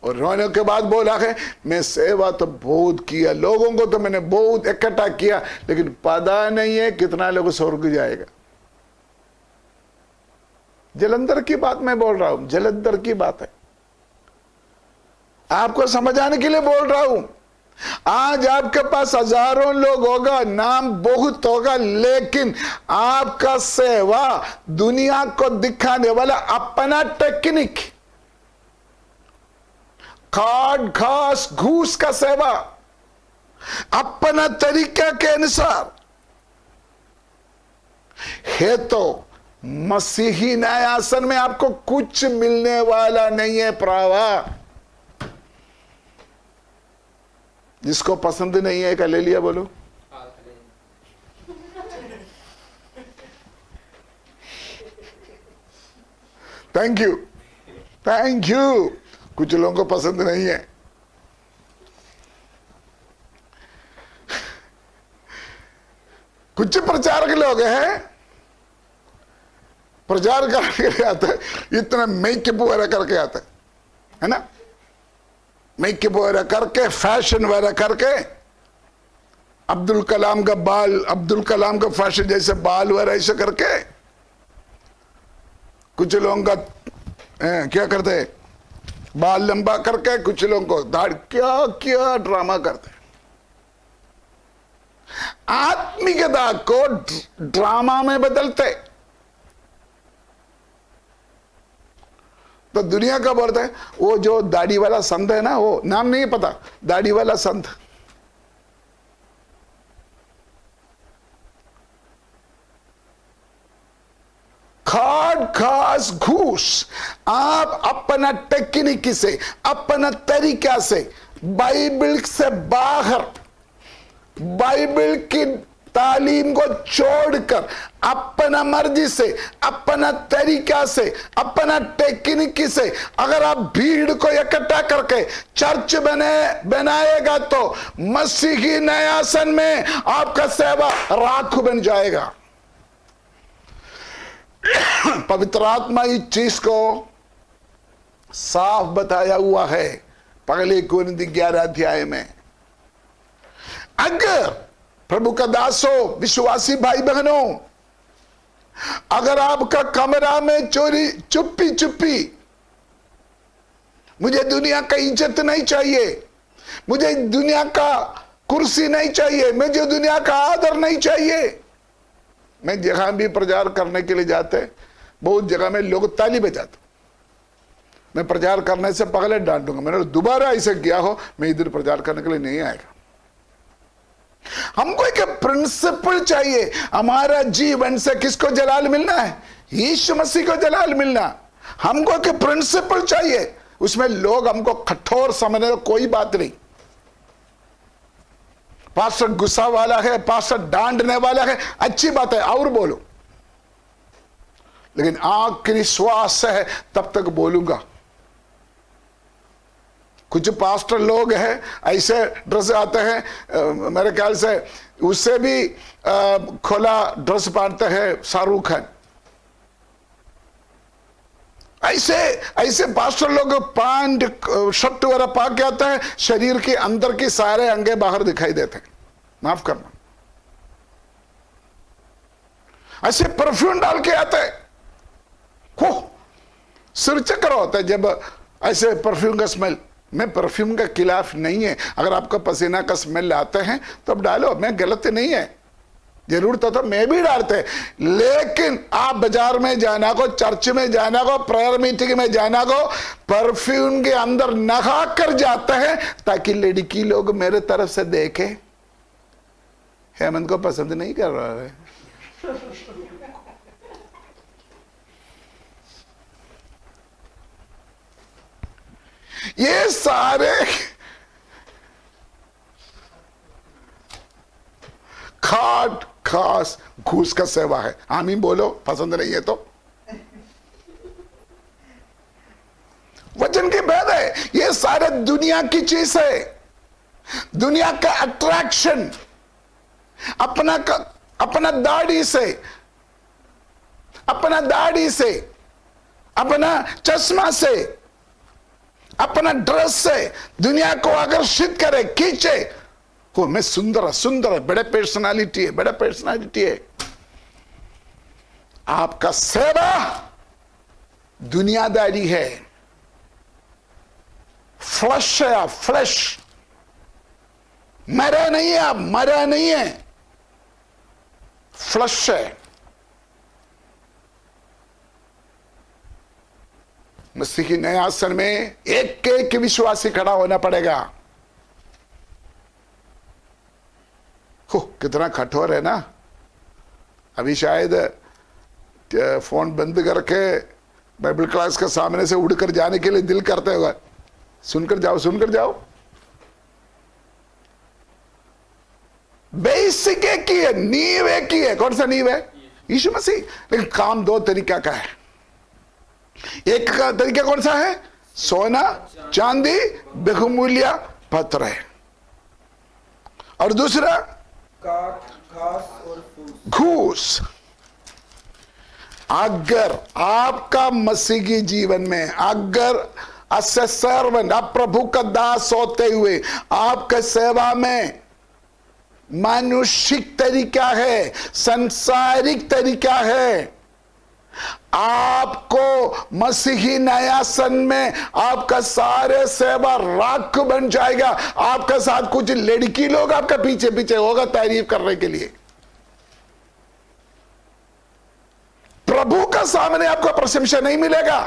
Speaker 1: और रोने के बाद बोला है मैं सेवा तो बहुत किया, लोगों को तो मैंने बहुत इकट्ठा किया, लेकिन पता नहीं है कितना लोग स्वर्ग जाएगा। जलंधर की बात मैं बोल रहा हूं, जलंधर की बात है, आपको समझाने के लिए बोल रहा हूं। आज आपके पास हजारों लोग होगा, नाम बहुत होगा, लेकिन आपका सेवा दुनिया को दिखाने वाला अपना टेक्निक, खाट घास घूस का सेवा, अपना तरीका के अनुसार है, तो मसीही न्यायासन में आपको कुछ मिलने वाला नहीं है। प्रावा जिसको पसंद नहीं है हालेलुया बोलो। Thank you. कुछ लोगों को पसंद नहीं है। कुछ प्रचारक लोग हैं, प्रचार करके आते हैं, इतना मेकअप वगैरह करके आते है ना, मेकअप वगैरह करके, फैशन वगैरह करके, अब्दुल कलाम का फैशन जैसे बाल वगैरह ऐसे करके, कुछ लोगों का क्या करते हैं, बाल लंबा करके, कुछ लोगों को दाढ़ी, क्या क्या ड्रामा करते हैं। आत्मिकता को ड्रामा में बदलते। तो दुनिया का बोलता है वो जो दाढ़ी वाला संत है ना, वो नाम नहीं पता, दाढ़ी वाला संत, खाट खास घूस। आप अपना टेक्निक से, अपना तरीका से, बाइबल से बाहर, बाइबल की तालीम को छोड़कर अपना मर्जी से, अपना तरीका से, अपना टेक्निक से अगर आप भीड़ को इकट्ठा करके चर्च बनाएगा तो मसीही न्यायासन में आपका सेवा राख बन जाएगा। पवित्र आत्मा इस चीज को साफ बताया हुआ है पहले कोरिन्थी 11 अध्याय में। अगर प्रभु का दासों, विश्वासी भाई बहनों, अगर आपका कमरा में चुप्पी मुझे दुनिया का इज्जत नहीं चाहिए, मुझे दुनिया का कुर्सी नहीं चाहिए, मुझे दुनिया का आदर नहीं चाहिए। मैं जहां भी प्रचार करने के लिए जाते, बहुत जगह में लोग ताली बजाते, मैं प्रचार करने से पहले डांटूंगा, मैंने दोबारा ऐसे किया हो मैं इधर प्रचार करने के लिए नहीं आएगा। हमको एक प्रिंसिपल चाहिए, हमारा जीवन से किसको जलाल मिलना है, यीशु मसीह को जलाल मिलना। हमको एक प्रिंसिपल चाहिए, उसमें लोग हमको कठोर समझने कोई बात नहीं। पास्टर गुस्सा वाला है, पास्टर डांटने वाला है, अच्छी बात है और बोलो, लेकिन आखिरी श्वास है तब तक बोलूंगा। कुछ पास्टर लोग हैं ऐसे ड्रेस आते हैं, मेरे ख्याल से उससे भी खुला ड्रेस पहनते हैं शाहरुख खान, ऐसे ऐसे पास्टर लोग पैंट शर्ट वगैरह पा के आता है, शरीर के अंदर के सारे अंगे बाहर दिखाई देते हैं, माफ करना। ऐसे परफ्यूम डाल के आते हैं, हो सिर चक्कर होता है जब ऐसे परफ्यूम का स्मेल। मैं परफ्यूम के खिलाफ नहीं है, अगर आपका पसीना का स्मेल आते हैं तो अब डालो, मैं गलत नहीं है, जरूरत तो मैं भी डालते हैं। लेकिन आप बाजार में जाना को, चर्च में जाना को, प्रेयर मीटिंग में जाना को, परफ्यूम के अंदर नहा कर जाते हैं ताकि लड़की लोग मेरे तरफ से देखे हेमंत को पसंद नहीं कर रहा है। ये सारे खाट खास घूस का सेवा है। आमीन बोलो, पसंद नहीं है तो। वचन की भेद है, ये सारे दुनिया की चीज है, दुनिया का अट्रैक्शन। अपना दाढ़ी से, अपना चश्मा से, अपना ड्रेस से दुनिया को आकर्षित करे, खींचे। वो मैं सुंदर है, बड़े पर्सनालिटी है, आपका सेवा दुनियादारी है, फ्लश है, आप फ्लश। मरा नहीं है, आप मरा नहीं है, फ्लश है। मसीही नए आसन में एक एक विश्वासी खड़ा होना पड़ेगा। हो कितना कठोर है ना। अभी शायद फोन बंद करके बाइबल क्लास के सामने से उड़कर जाने के लिए दिल करते होगा, सुनकर जाओ। बेसिक एक ही है, नींव एक ही है। कौन सा नींव है? यीशु मसीह। लेकिन काम दो तरीका का है। एक का तरीका कौन सा है? सोना चांदी बहुमूल्य पत्थर है, और दूसरा
Speaker 2: घास और
Speaker 1: घूस। अगर आपका मसीही जीवन में, अगर असे सर्वेंट, आप प्रभु का दास होते हुए आपके सेवा में मानुषिक तरीका है, सांसारिक तरीका है, आपको मसीही न्यायासन में आपका सारे सेवा राख बन जाएगा। आपके साथ कुछ लड़की लोग आपका पीछे पीछे होगा तारीफ करने के लिए। प्रभु का सामने आपको प्रशंसा नहीं मिलेगा।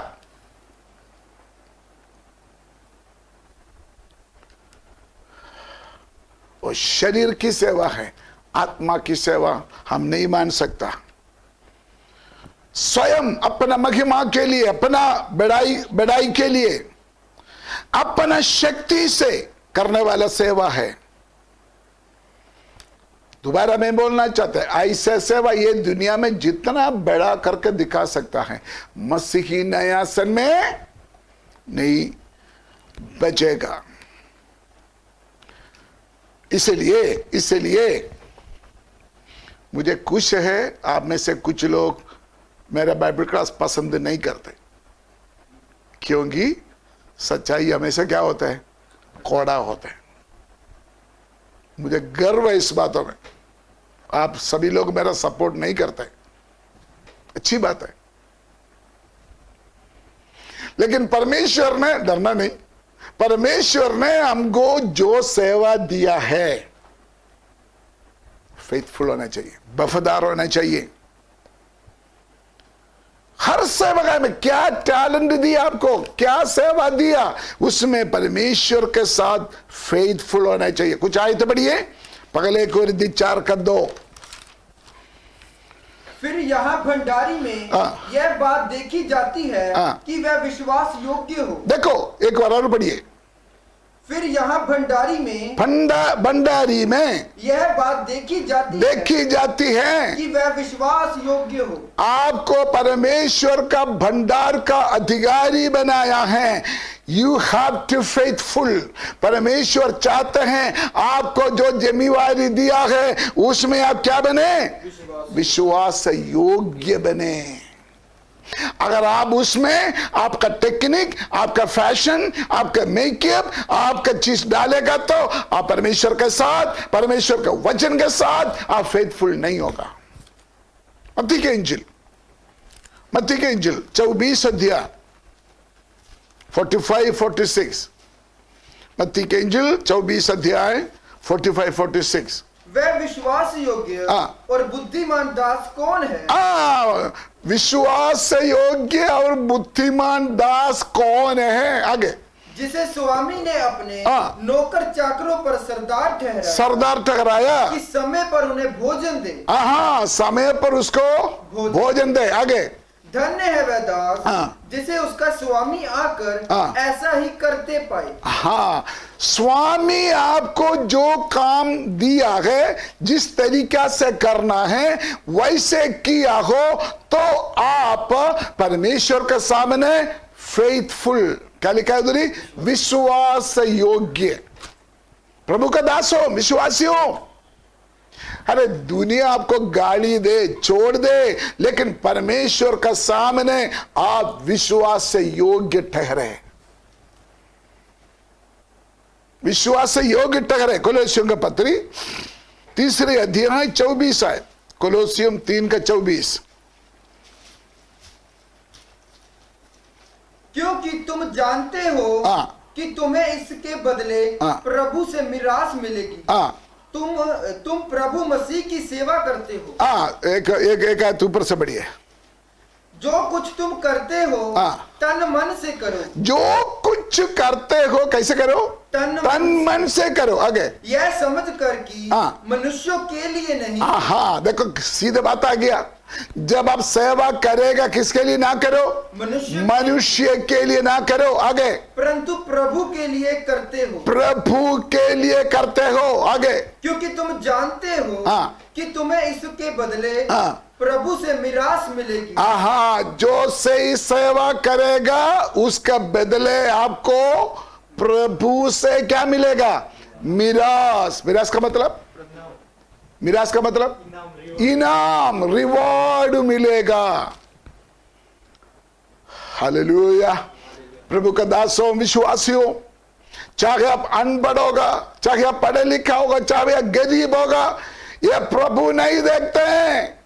Speaker 1: वो शरीर की सेवा है, आत्मा की सेवा हम नहीं मान सकता। स्वयं अपना महिमा के लिए, अपना बढ़ाई के लिए, अपना शक्ति से करने वाला सेवा है। दोबारा मैं बोलना चाहता है, ऐसा सेवा ये दुनिया में जितना बड़ा करके दिखा सकता है, मसीही न्यायासन में नहीं बचेगा। इसलिए मुझे खुश है आप में से कुछ लोग मेरा बाइबल क्लास पसंद नहीं करते, क्योंकि सच्चाई हमेशा क्या होता है? कौड़ा होता है। मुझे गर्व है इस बातों में। आप सभी लोग मेरा सपोर्ट नहीं करते, अच्छी बात है। लेकिन परमेश्वर ने, डरना नहीं, परमेश्वर ने हमको जो सेवा दिया है, फेथफुल होना चाहिए, वफादार होना चाहिए। हर सेवा में क्या टैलेंट दिया आपको, क्या सेवा दिया, उसमें परमेश्वर के साथ फेथफुल होना चाहिए। कुछ आयत पढ़िए, पहले कोरिन्थी 4:2।
Speaker 2: फिर यहाँ भंडारी में यह बात देखी जाती है कि वह विश्वास योग्य हो।
Speaker 1: देखो एक बार और पढ़िए।
Speaker 2: फिर यहाँ भंडारी में यह बात देखी जाती है कि वह विश्वास योग्य हो।
Speaker 1: आपको परमेश्वर का भंडार का अधिकारी बनाया है। You have to faithful. परमेश्वर चाहते हैं आपको जो जिम्मेवारी दिया है उसमें आप क्या बने? विश्वास योग्य बने। अगर आप उसमें आपका टेक्निक, आपका फैशन, आपका मेकअप, आपका चीज डालेगा तो आप परमेश्वर के साथ, परमेश्वर के वचन के साथ आप फेथफुल नहीं होगा। मत्ती के इंजिल 24 अध्याय 45-46, मत्ती के इंजिल 24 अध्याय 45-46।
Speaker 2: वह विश्वास योग्य और बुद्धिमान दास कौन है?
Speaker 1: विश्वास योग्य और बुद्धिमान दास कौन है? आगे,
Speaker 2: जिसे स्वामी ने अपने नौकर चाकरों पर सरदार
Speaker 1: ठहराया
Speaker 2: कि समय पर उन्हें भोजन दे।
Speaker 1: समय पर उसको भोजन दे। आगे,
Speaker 2: धन्य है वह दास जिसे उसका स्वामी आकर ऐसा ही करते पाए।
Speaker 1: स्वामी आपको जो काम दिया है, जिस तरीका से करना है वैसे किया हो तो आप परमेश्वर के सामने फेथफुल, क्या लिखा है उधर, विश्वास योग्य, प्रभु का दास हो, विश्वासी हो। अरे दुनिया आपको गाली दे, छोड़ दे, लेकिन परमेश्वर का सामने आप विश्वास से योग्य ठहरे, विश्वास से योग्य ठहरे। कोलोसियों का पत्री 3 अध्याय 24 है, कोलोसियम 3:24।
Speaker 2: क्योंकि तुम जानते हो कि तुम्हें इसके बदले प्रभु से मिरास मिलेगी। तुम प्रभु मसीह की सेवा करते हो।
Speaker 1: एक आयत ऊपर से बढ़िए,
Speaker 2: जो कुछ तुम करते हो तन मन से करो।
Speaker 1: जो कुछ करते हो कैसे करो? तन मन से करो। आगे,
Speaker 2: यह समझ कर कि मनुष्यों के लिए नहीं।
Speaker 1: देखो सीधे बात आ गया। जब आप सेवा करेगा किसके लिए ना करो? मनुष्य के लिए ना करो। आगे,
Speaker 2: परंतु प्रभु के लिए करते हो।
Speaker 1: प्रभु के लिए करते हो। आगे,
Speaker 2: क्योंकि तुम जानते हो कि तुम्हें इसके बदले प्रभु से मिरास मिलेगी।
Speaker 1: जो सही सेवा करेगा उसका बदले आपको प्रभु से क्या मिलेगा? मिरास। मिरास का मतलब इनाम, रिवॉर्ड मिलेगा। हालेलुया। प्रभु का दासों, विश्वासियों, चाहे आप अनपढ़ होगा, चाहे आप पढ़े लिखा होगा, चाहे आप गरीब होगा, ये प्रभु नहीं देखते हैं।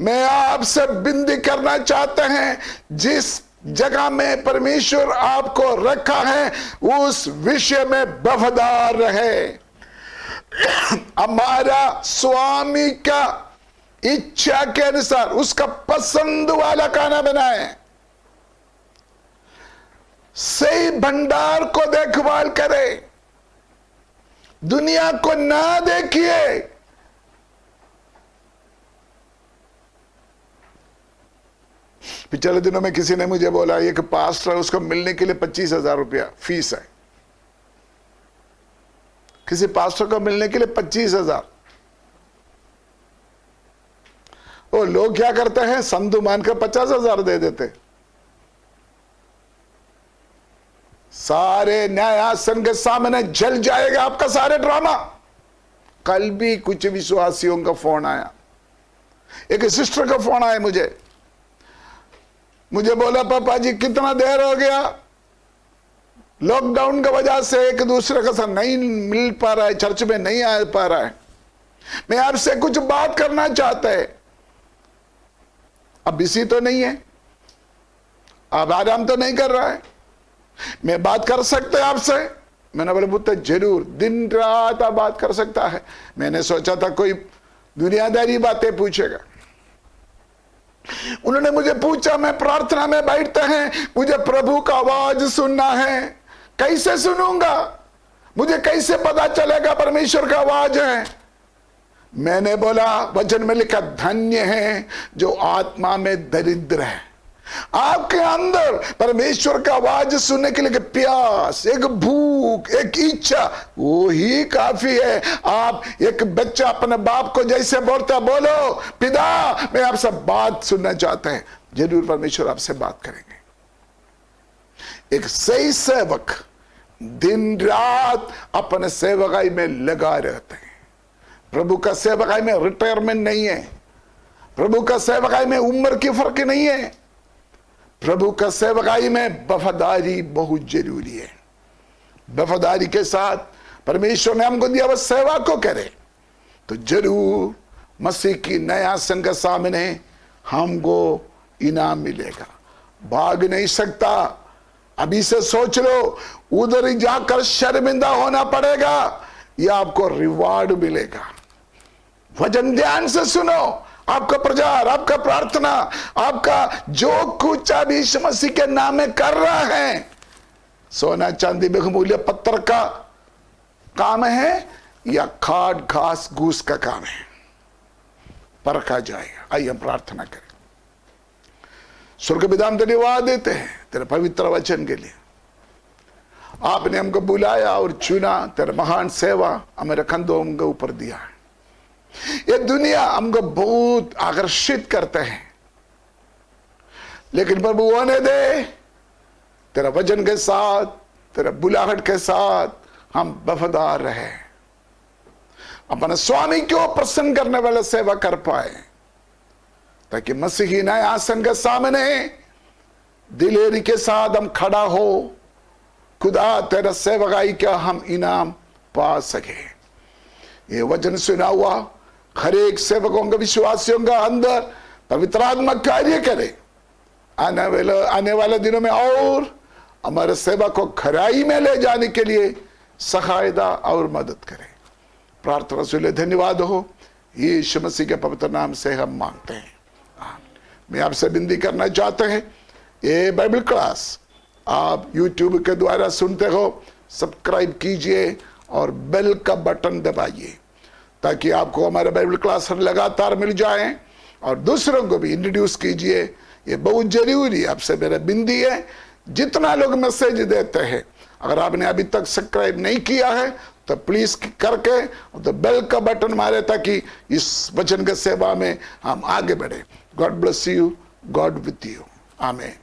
Speaker 1: मैं आपसे विनती करना चाहते हैं, जिस जगह में परमेश्वर आपको रखा है उस विषय में वफादार रहे। हमारा स्वामी का इच्छा के अनुसार उसका पसंद वाला खाना बनाए, सही भंडार को देखभाल करे, दुनिया को ना देखिए। पिछले दिनों में किसी ने मुझे बोला एक पास्टर है, उसको मिलने के लिए 25,000 रुपया फीस है। किसी पास्टर को मिलने के लिए 25,000। वो लोग क्या करते हैं, संधु मानकर 50,000 दे देते। सारे न्यायासन के सामने जल जाएगा आपका सारे ड्रामा। कल भी कुछ विश्वासियों का फोन आया, एक सिस्टर का फोन आया मुझे बोला पापा जी कितना देर हो गया, लॉकडाउन की वजह से एक दूसरे का साथ नहीं मिल पा रहा है, चर्च में नहीं आ पा रहा है, मैं आपसे कुछ बात करना चाहता है। अब बिजी तो नहीं है, अब आराम तो नहीं कर रहा है, मैं बात कर सकता है आपसे? मैंने बोला पुत्र जरूर, दिन रात आप बात कर सकता है। मैंने सोचा था कोई दुनियादारी बातें पूछेगा। उन्होंने मुझे पूछा, मैं प्रार्थना में बैठते हैं, मुझे प्रभु का आवाज सुनना है, कैसे सुनूंगा? मुझे कैसे पता चलेगा परमेश्वर का आवाज है? मैंने बोला वचन में लिखा, धन्य है जो आत्मा में दरिद्र है। आपके अंदर परमेश्वर का आवाज सुनने के लिए प्यास, एक भूख, एक इच्छा, वो ही काफी है। आप एक बच्चा अपने बाप को जैसे बोलता, बोलो पिता मैं आपसे बात सुनना चाहता है, जरूर परमेश्वर आपसे बात करेंगे। एक सही सेवक दिन रात अपने सेवकाई में लगा रहते हैं। प्रभु का सेवकाई में रिटायरमेंट नहीं है, प्रभु का सेवकाई में उम्र की फर्क नहीं है। प्रभु का सेवकाई में वफादारी बहुत जरूरी है। वफादारी के साथ परमेश्वर ने हमको दिया वह सेवा को करे तो जरूर मसीह की नया आसन के सामने हमको इनाम मिलेगा। भाग नहीं सकता। अभी से सोच लो, उधर ही जाकर शर्मिंदा होना पड़ेगा या आपको रिवार्ड मिलेगा। वचन ध्यान से सुनो। आपका प्रचार, आपका प्रार्थना, आपका जो कुछ आप यीशु मसीह के नाम में कर रहा है, सोना चांदी बहुमूल्य पत्थर का काम है या खाद घास घूस का काम है, परखा जाएगा। आइए हम प्रार्थना करें। स्वर्ग पिता, हम धन्यवाद देते हैं तेरे पवित्र वचन के लिए। आपने हमको बुलाया और चुना, तेरा महान सेवा हमारे कंधों के ऊपर दिया है। ये दुनिया हमको बहुत आकर्षित करते हैं, लेकिन प्रभु होने दे तेरा वचन के साथ, तेरा बुलाहट के साथ हम वफादार रहे, अपने स्वामी को प्रसन्न करने वाला सेवा कर पाए, ताकि मसीही नए आसन के सामने दिलेरी के साथ हम खड़ा हो। खुदा तेरा सेवकाई का हम इनाम पा सके। ये वचन सुना हुआ हर एक सेवकों के, विश्वासियों का अंदर पवित्र आत्मा कार्य करे। आने वाले दिनों में और हमारे सेवा को खराई में ले जाने के लिए सहायता और मदद करे। प्रार्थना से ले धन्यवाद हो। यीशु मसीह के पवित्र नाम से हम मांगते हैं। मैं आपसे विनती करना चाहते हैं, ये बाइबल क्लास आप YouTube के द्वारा सुनते हो, सब्सक्राइब कीजिए और बेल का बटन दबाइए, ताकि आपको हमारे बाइबल क्लास लगातार मिल जाए, और दूसरों को भी इंट्रोड्यूस कीजिए। ये बहुत जरूरी है। आपसे मेरा विनती है, जितना लोग मैसेज देते हैं, अगर आपने अभी तक सब्सक्राइब नहीं किया है तो प्लीज करके तो बेल का बटन मारे, ताकि इस वचन के सेवा में हम आगे बढ़े। God bless you, God with you, आमीन।